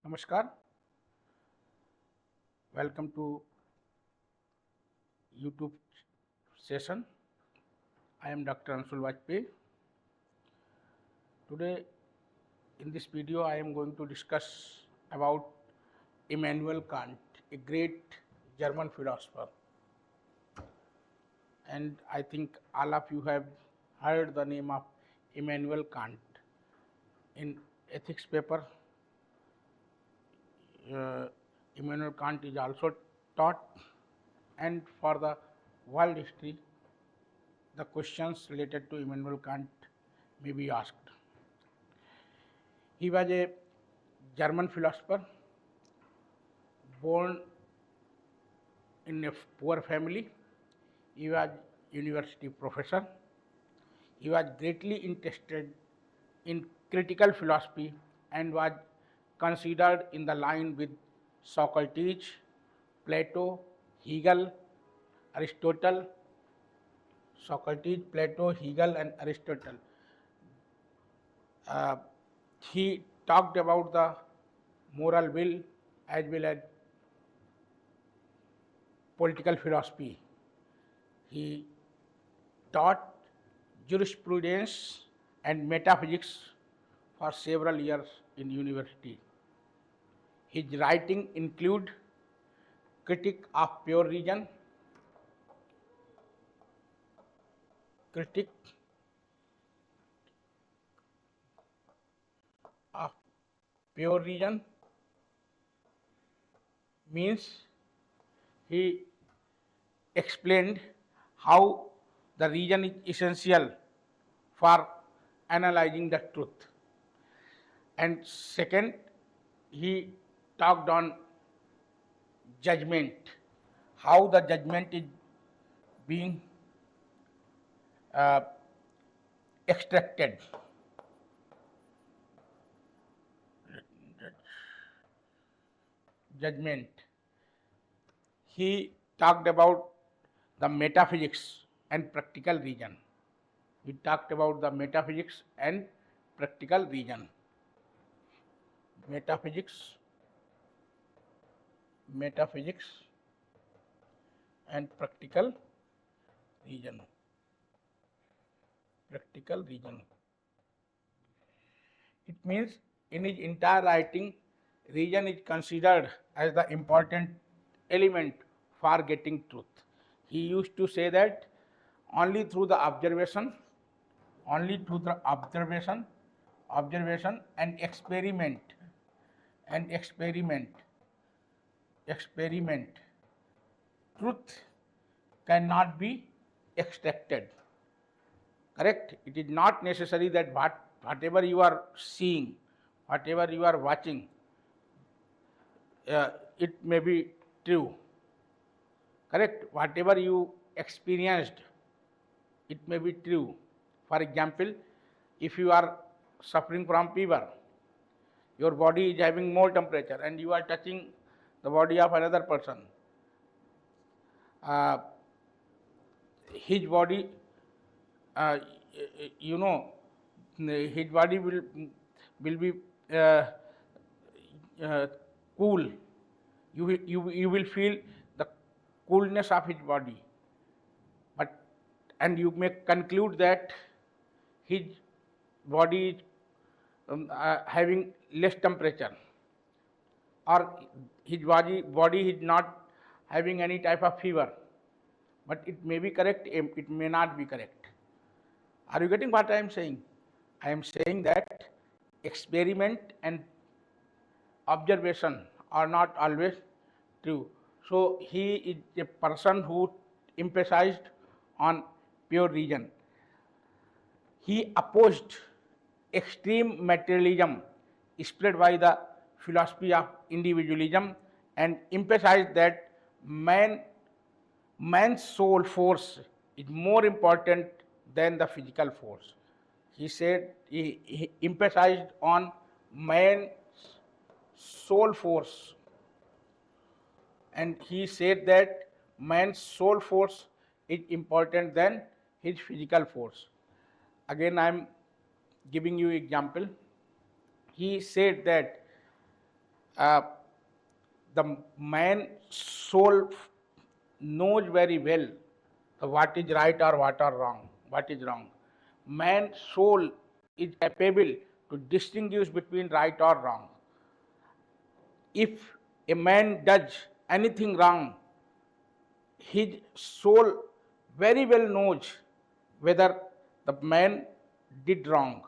Namaskar, welcome to YouTube session. I am Dr. Anshul Bajpai. Today in this video I am going to discuss about Emmanuel Kant, a great German philosopher. And I think all of you have heard the name of Emmanuel Kant. In ethics paper, Emmanuel Kant is also taught, and for the world history the questions related to Emmanuel Kant may be asked. He was a German philosopher born in a poor family. He was university professor. He was greatly interested in critical philosophy and was considered in the line with Socrates, Plato, Hegel, Aristotle. Socrates, Plato, Hegel, and Aristotle. He talked about the moral will as well as political philosophy. He taught jurisprudence and metaphysics for several years in university. His writing include Critique of Pure Reason, Critique of Pure Reason means he explained how the reason is essential for analyzing the truth. And second, he talked on judgment, how the judgment is being extracted. Judgment. He talked about the metaphysics and practical reason. We talked about the metaphysics and practical reason. Metaphysics and practical reason. Practical reason. It means in his entire writing, reason is considered as the important element for getting truth. He used to say that only through the observation and experiment, truth cannot be extracted. Correct? It is not necessary that whatever you are seeing, whatever you are watching, it may be true. Correct? Whatever you experienced, it may be true. For example, if you are suffering from fever, your body is having more temperature and you are touching the body of another person. His body, his body will be cool. You will feel the coolness of his body, and you may conclude that his body is having less temperature, or his body is not having any type of fever. But it may be correct, it may not be correct. Are you getting what I am saying? I am saying that experiment and observation are not always true. So he is a person who emphasized on pure reason. He opposed extreme materialism spread by the philosophy of individualism and emphasized that man's soul force is more important than the physical force. He said he emphasized on man's soul force, and he said that man's soul force is important than his physical force. Again, I am giving you example. He said that uh, the man soul knows very well what is right or what are wrong, what is wrong. Man soul is capable to distinguish between right or wrong. If a man does anything wrong, his soul very well knows whether the man did wrong,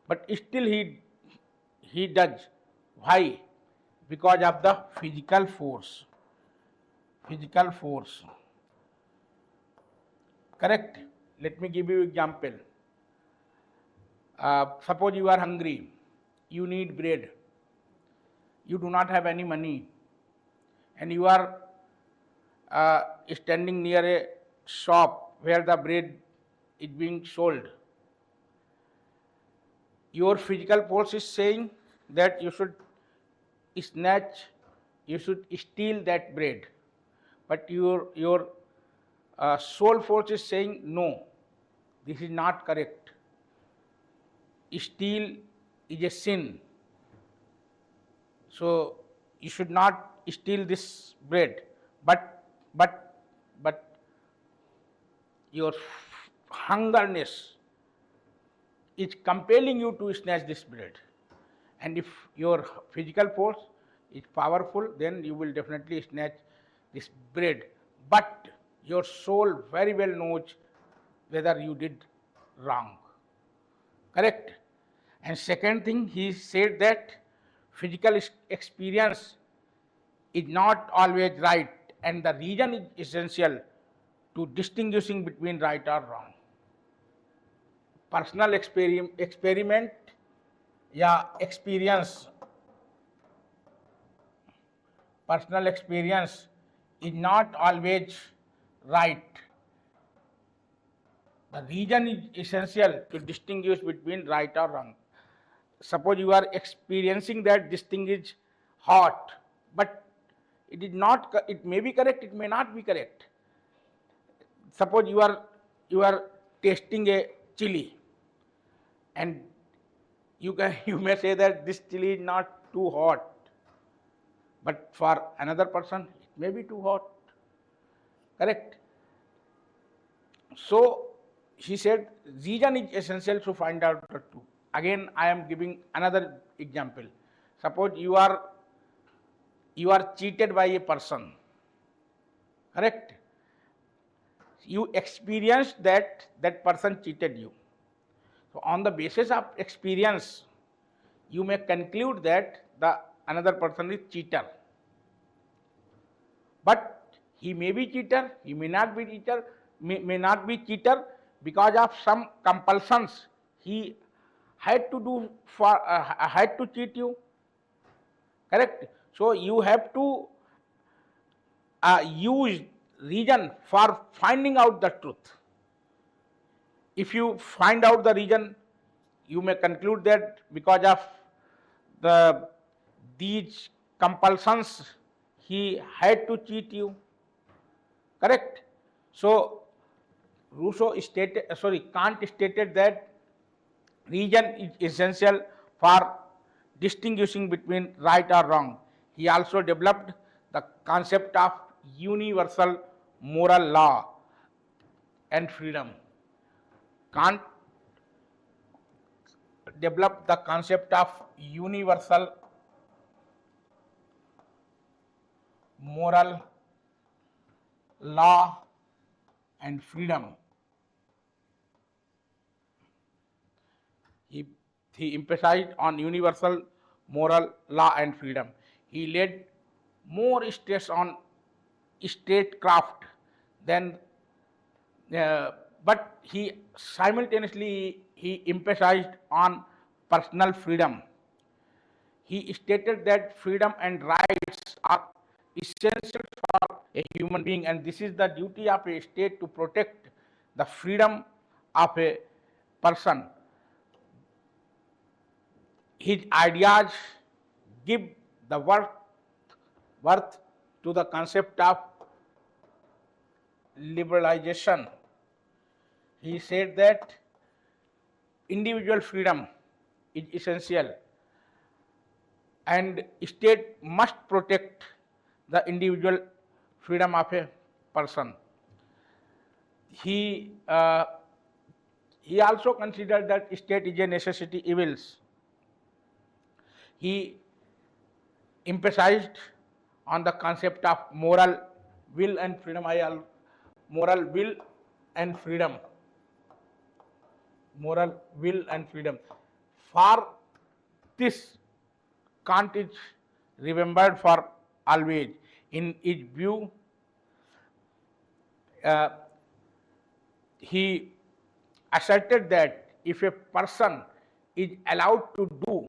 but still he does. Why? Because of the physical force. Physical force. Correct? Let me give you example. Suppose you are hungry, you need bread, you do not have any money, and you are standing near a shop where the bread is being sold. Your physical force is saying that you should snatch, you should steal that bread, but your soul force is saying no, this is not correct. Steal is a sin, so you should not steal this bread. But but your hungerness is compelling you to snatch this bread. And if your physical force is powerful, then you will definitely snatch this bread. But your soul very well knows whether you did wrong. Correct? And second thing, he said that physical experience is not always right, and the reason is essential to distinguishing between right or wrong. Personal experiment या experience, personal experience is not always right. The reason is essential to distinguish between right or wrong. Suppose you are experiencing that this thing is hot, but it is not. It may be correct, it may not be correct. Suppose you are tasting a chili, and you may say that this chili is not too hot, but for another person it may be too hot. Correct? So he said reason is essential to find out the truth. Again, I am giving another example. Suppose you are cheated by a person. Correct? You experienced that person cheated you. So on the basis of experience, you may conclude that the another person is cheater. But he may be cheater, he may not be cheater, may not be cheater because of some compulsions he had to do for had to cheat you. Correct? So you have to use reason for finding out the truth. If you find out the reason, you may conclude that because of these compulsions he had to cheat you. Correct? So Kant stated that reason is essential for distinguishing between right or wrong. He also developed the concept of universal moral law and freedom. Kant developed the concept of universal moral law and freedom. He emphasized on universal moral law and freedom. He laid more stress on statecraft than, but he simultaneously he emphasized on personal freedom. He stated that freedom and rights are essential for a human being, and this is the duty of a state to protect the freedom of a person. His ideas give the worth to the concept of liberalization. He said that individual freedom is essential. and state must protect the individual freedom of a person. He uh, he also considered that state is a necessity evils. He emphasized on the concept of moral will and freedom. Moral will and freedom. Moral will and freedom. For this, Kant is remembered for always. In his view, uh, he asserted that if a person is allowed to do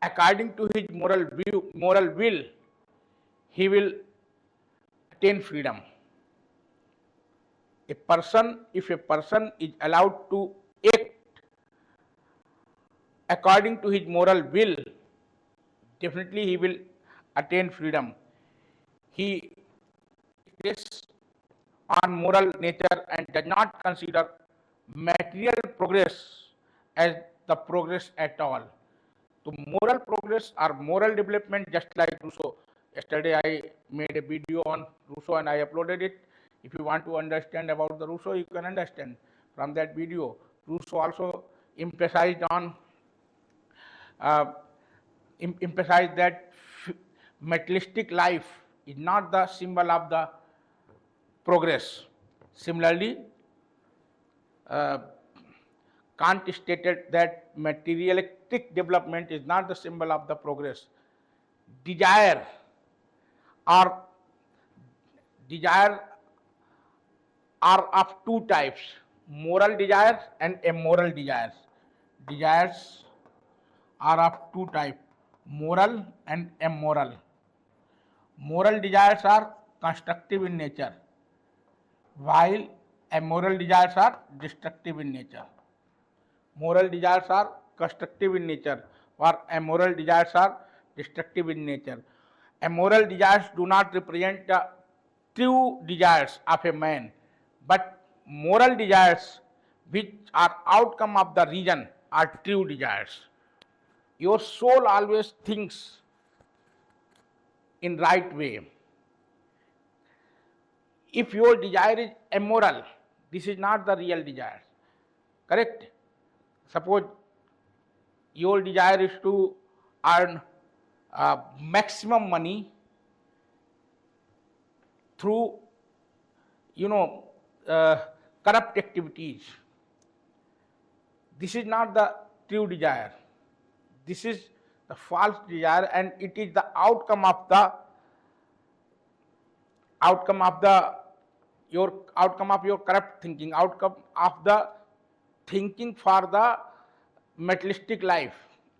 according to his moral will, he will attain freedom. If a person is allowed to act according to his moral will, definitely he will attain freedom. He stays on moral nature and does not consider material progress as the progress at all. So moral progress or moral development, just like Rousseau. Yesterday I made a video on Rousseau and I uploaded it. If you want to understand about the Rousseau, you can understand from that video. Rousseau also emphasized on emphasized that materialistic life is not the symbol of the progress. Similarly, uh, Kant stated that materialistic development is not the symbol of the progress. Desire or desire are of two types: moral desires and immoral desires. Desires are of two types: moral and immoral. Moral desires are constructive in nature, while immoral desires are destructive in nature. Moral desires are constructive in nature, while immoral desires are destructive in nature. Immoral desires do not represent the true desires of a man, but moral desires, which are outcome of the reason, are true desires. Your soul always thinks in right way. If your desire is immoral, this is not the real desire. Correct? Suppose your desire is to earn maximum money through, uh, corrupt activities. This is not the true desire. This is the false desire, and it is the outcome of your corrupt thinking, outcome of the thinking for the materialistic life,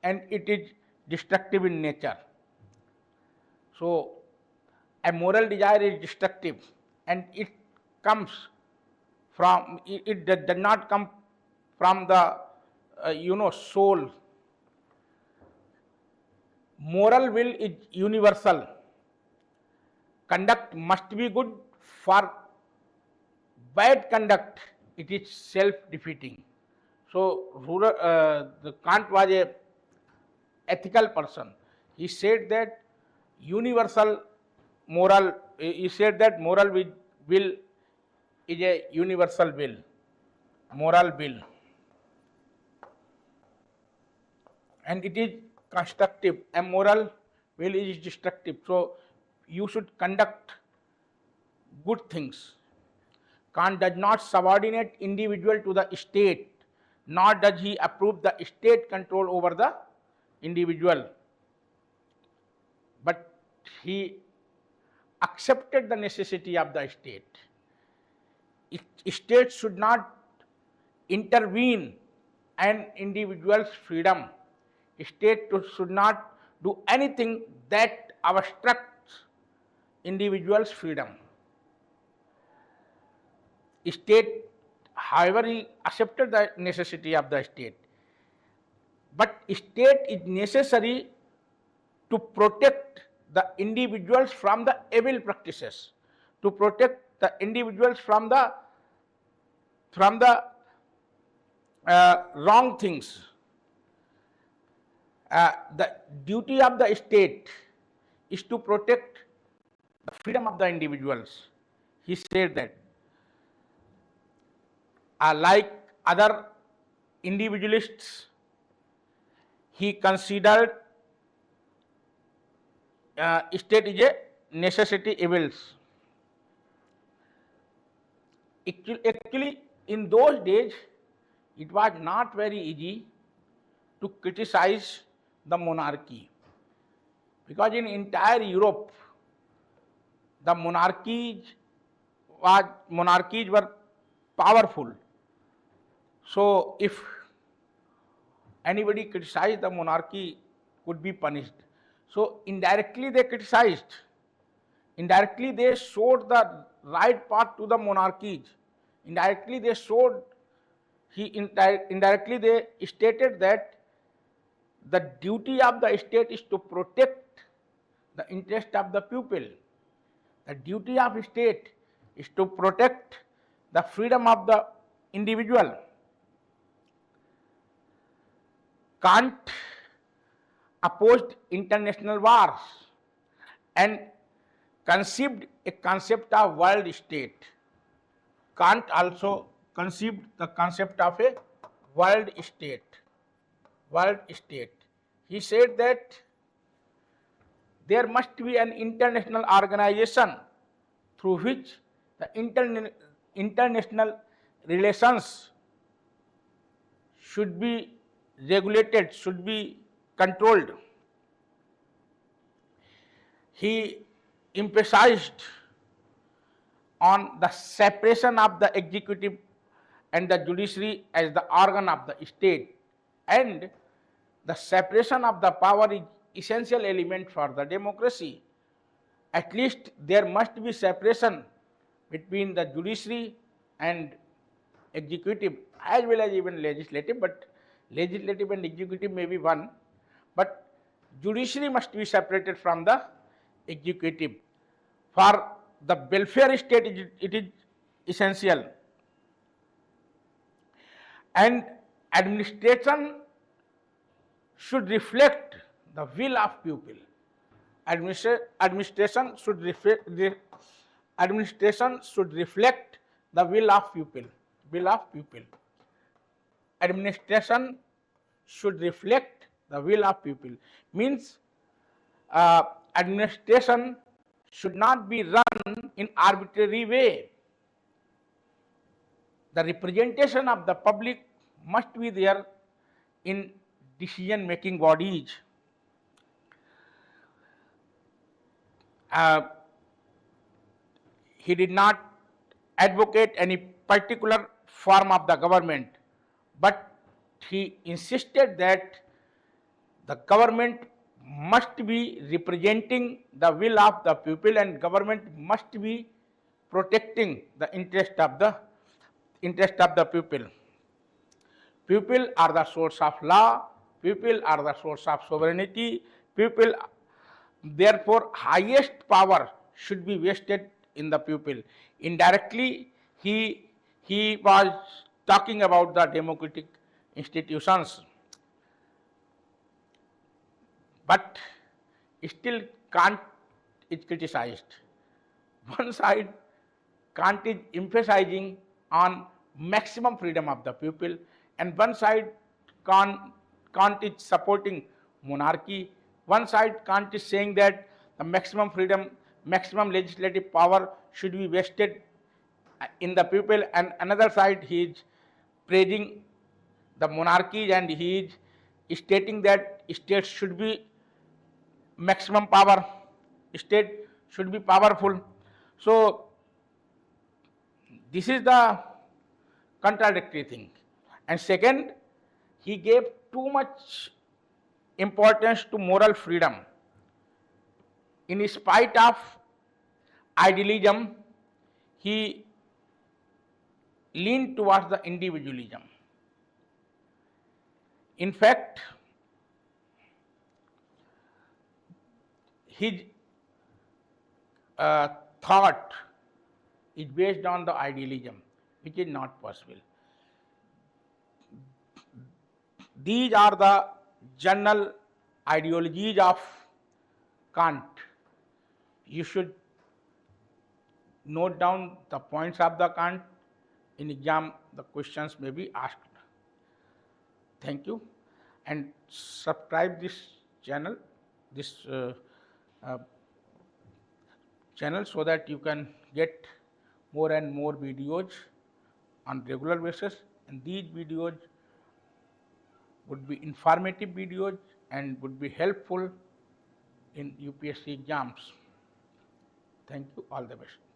and it is destructive in nature. So a moral desire is destructive, and it comes from, it does not come from the soul. Moral will is universal. Conduct must be good. For bad conduct, it is self-defeating. So the Kant was a ethical person. He said that universal moral. He said that moral will is a universal will, moral will, and it is constructive. Immoral will is destructive. So you should conduct good things. Kant does not subordinate individual to the state, nor does he approve the state control over the individual. But he accepted the necessity of the state. State should not intervene an individual's freedom. State should not do anything that obstructs individual's freedom. State, however, he accepted the necessity of the state, but state is necessary to protect the individuals from the evil practices, to protect the individuals from the wrong things. the duty of the state is to protect the freedom of the individuals. He said that, like other individualists, he considered state is a necessity evils. Actually, in those days, it was not very easy to criticize the monarchy, because in entire Europe, the monarchies were powerful. So if anybody criticized the monarchy, could be punished. So indirectly they criticized. Indirectly they showed the right path to the monarchies. Indirectly they showed, indirectly they stated that the duty of the state is to protect the interest of the people. The duty of state is to protect the freedom of the individual. Kant opposed international wars and conceived a concept of world state. Kant also conceived the concept of a world state. World state. He said that there must be an international organization through which the international relations should be regulated, should be controlled. He emphasized on the separation of the executive and the judiciary as the organ of the state, and the separation of the power is essential element for the democracy. At least there must be separation between the judiciary and executive, as well as even legislative, but legislative and executive may be one, but judiciary must be separated from the executive. For the welfare state, it is essential. And administration should reflect the will of people. Administration should reflect the will of people. Will of people. Administration should reflect the will of people. Means administration should not be run in arbitrary way. The representation of the public must be there in decision making bodies. He did not advocate any particular form of the government, but he insisted that the government must be representing the will of the people, and government must be protecting the interest of the people. People are the source of law, people are the source of sovereignty, people, therefore highest power should be vested in the people. Indirectly, he was talking about the democratic institutions. But still Kant is criticized. One side, Kant is emphasizing on maximum freedom of the people, and one side Kant is supporting monarchy. One side Kant is saying that the maximum freedom, maximum legislative power should be vested in the people, and another side he is praising the monarchy, and he is stating that states should be maximum power, state should be powerful. So this is the contradictory thing. And second, he gave too much importance to moral freedom. In spite of idealism, he leaned towards the individualism. In fact, his thought is based on the idealism, which is not possible. These are the general ideologies of Kant. You should note down the points of the Kant. In exam, the questions may be asked. Thank you, and subscribe this channel, this uh, channel, so that you can get more and more videos on regular basis. And these videos would be informative videos and would be helpful in UPSC exams. Thank you. All the best.